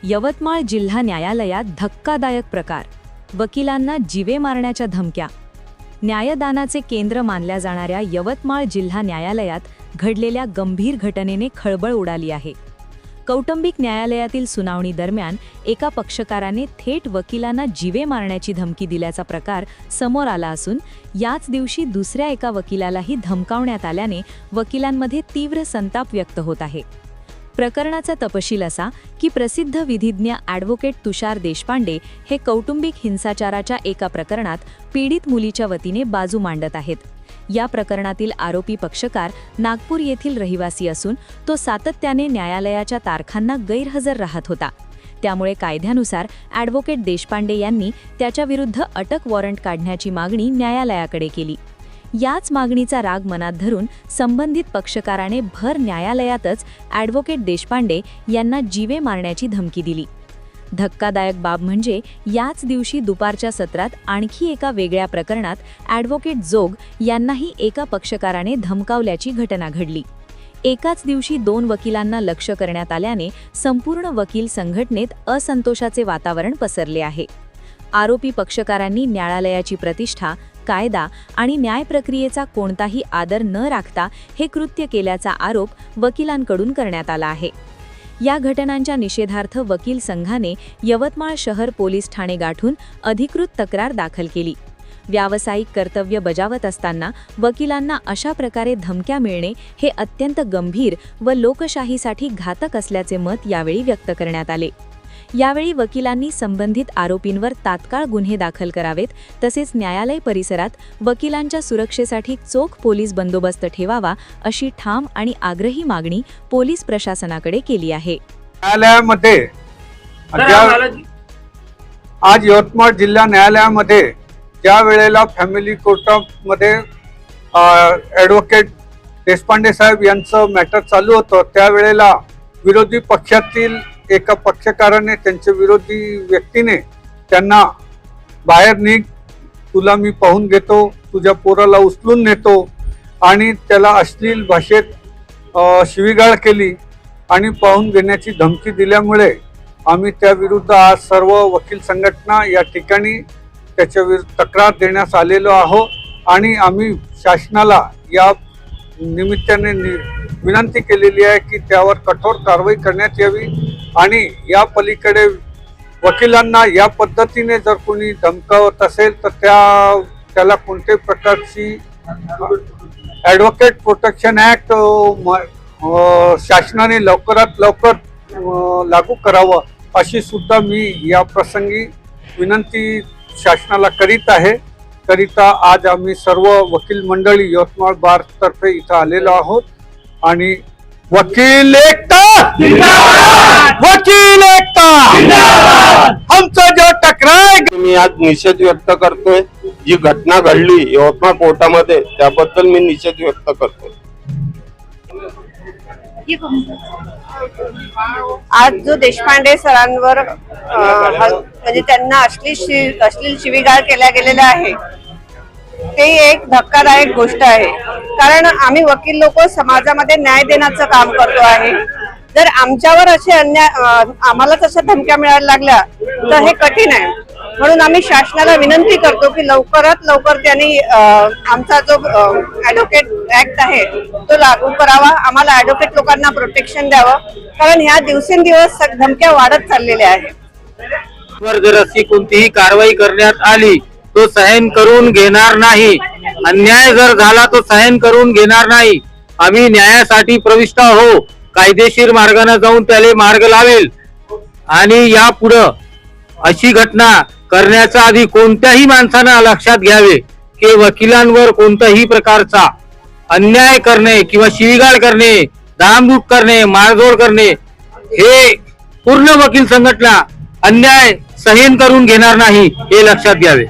यवतमाळ जिल्हा न्यायालयात धक्कादायक प्रकार, वकिलांना जीवे मारण्याच्या धमक्या। न्यायदानाचे केंद्र मानल्या जाणाऱ्या यवतमाळ जिल्हा न्यायालयात घडलेल्या गंभीर घटनेने खळबळ उडाली आहे। कौटुंबिक न्यायालयातील सुनावणी दरम्यान एका पक्षकाराने थेट वकिलांना जीवे मारण्याची धमकी दिल्याचा प्रकार समोर आला असून याच दिवशी दुसऱ्या एका वकिलालाही धमकावण्यात आल्याने वकिलांमध्ये तीव्र संताप व्यक्त होत आहे। प्रकरणाचा तपशील असा की प्रसिद्ध विधिज्ञ ॲडव्होकेट तुषार देशपांडे हे कौटुंबिक हिंसाचाराच्या एका प्रकरणात पीडित मुलीच्या वतीने बाजू मांडत आहेत। या प्रकरणातील आरोपी पक्षकार नागपूर येथील रहिवासी असून तो सातत्याने न्यायालयाच्या तारखांना गैरहजर राहत होता। त्यामुळे कायद्यानुसार ॲडव्होकेट देशपांडे यांनी त्याच्याविरुद्ध अटक वॉरंट काढण्याची मागणी न्यायालयाकडे केली। याच मागणीचा राग मनात धरून संबंधित पक्षकाराने भर न्यायालयातच ॲडव्होकेट देशपांडे यांना जीवे मारण्याची धमकी दिली। धक्कादायक बाब म्हणजे याच दिवशी दुपारच्या सत्रात आणखी एका वेगळ्या प्रकरणात ॲडव्होकेट जोग यांनाही एका पक्षकाराने धमकावल्याची घटना घडली। एकाच दिवशी दोन वकिलांना लक्ष्य करण्यात आल्याने संपूर्ण वकील संघटनेत असंतोषाचे वातावरण पसरले आहे। आरोपी पक्षकारांनी न्यायालयाची प्रतिष्ठा, कायदा आणि न्याय प्रक्रियेचा कोणताही आदर न राखता हे कृत्य केल्याचा आरोप वकिलांकडून करण्यात आला आहे। या घटनांच्या निषेधार्थ वकील संघाने यवतमाळ शहर पोलीस ठाणे गाठून अधिकृत तक्रार दाखल केली। व्यावसायिक कर्तव्य बजावत असताना वकिलांना अशा प्रकारे धमक्या मिळणे हे अत्यंत गंभीर व लोकशाहीसाठी घातक असल्याचे मत यावेळी व्यक्त करण्यात आले। यावेळी वकिलांनी संबंधित आरोपींवर तात्काळ गुन्हे दाखल करावेत, तसेच न्यायालय परिसरात वकिलांच्या सुरक्षेसाठी चोख पोलीस बंदोबस्त ठेवावा अशी ठाम आणि आग्रही मागणी पोलीस प्रशासनाकडे केली आहे। न्यायालयामध्ये आज यवतमाळ जिल्हा न्यायालयामध्ये ज्या वेळेला फॅमिली कोर्टामध्ये ॲडव्होकेट देशपांडे साहेब यांचं मॅटर चालू होतं, त्यावेळेला विरोधी पक्षातील एका पक्षकाराने, त्यांच्या विरोधी व्यक्तीने त्यांना बाहेर निघ, तुला मी पाहून घेतो, तुझ्या पोराला उचलून नेतो आणि त्याला अश्लील भाषेत शिवीगाळ केली आणि पाहून घेण्याची धमकी दिल्यामुळे आम्ही त्याविरुद्ध आज सर्व वकील संघटना या ठिकाणी त्याच्याविरुद्ध तक्रार देण्यास आलेलो आहोत आणि आम्ही शासनाला या निमित्ताने विनंती केलेली आहे की त्यावर कठोर कारवाई करण्यात यावी आणि या पलीकडे वकिलांना या पद्धतीने जर कोणी धमकावत असेल तर त्याला कोणत्याही प्रकारची ॲडव्होकेट प्रोटेक्शन ॲक्ट शासनाने लवकरात लवकर लागू करावं अशी सुद्धा मी या प्रसंगी विनंती शासनाला करीत आहे। करिता आज आम्ही सर्व वकील मंडळी यवतमाळ बार तर्फे इथं आलेलो आहोत आणि वकील एकता जिंदाबाद, वकील एकता जिंदाबाद, आमचा जो तक्रार मी आज निषेध व्यक्त करतोय। जी घटना घडली यवतमाळ कोर्टामध्ये त्याबद्दल मी निषेध व्यक्त करतोय। आज जो देशपांडे सरांवर म्हणजे त्यांना अश्लील शिवीगाळ केल्या गेलेला आहे ते एक धक्कादायक गोष्ट आहे। कारण आम्ही वकील लोक समाजामध्ये न्याय देण्याचं काम करतो आहे। जर आमच्यावर असे आम्हाला तशा धमक्या मिळायला लागल्या तर हे कठीण आहे। म्हणून आम्ही शासनाला विनंती करतो की लवकरात लवकर त्यांनी आमचा जो ॲडव्होकेट ॲक्ट आहे तो लागू करावा, आम्हाला ॲडव्होकेट लोकांना प्रोटेक्शन द्यावं, कारण ह्या दिवसेंदिवस धमक्या वाढत चाललेल्या आहेत। जर अशी कोणतीही कारवाई करण्यात आली तो सहन करून घेणार नाही। अन्याय जर झाला तो सहन करून घेणार नाही। आम्ही न्यायासाठी प्रविष्ट हो, कायदेशीर मार्गाने जाऊन त्याला मार्ग लावेल आणि यापुढं अशी घटना करण्याचा आधी कोणत्याही माणसानं लक्षात घ्यावे की वकिलांवर कोणत्याही प्रकारचा अन्याय करणे किंवा शिवीगाळ करणे, धामधूक करणे, मारझोड करणे हे पूर्ण वकील संघटना अन्याय सहन करून घेणार नाही हे लक्षात घ्यावे।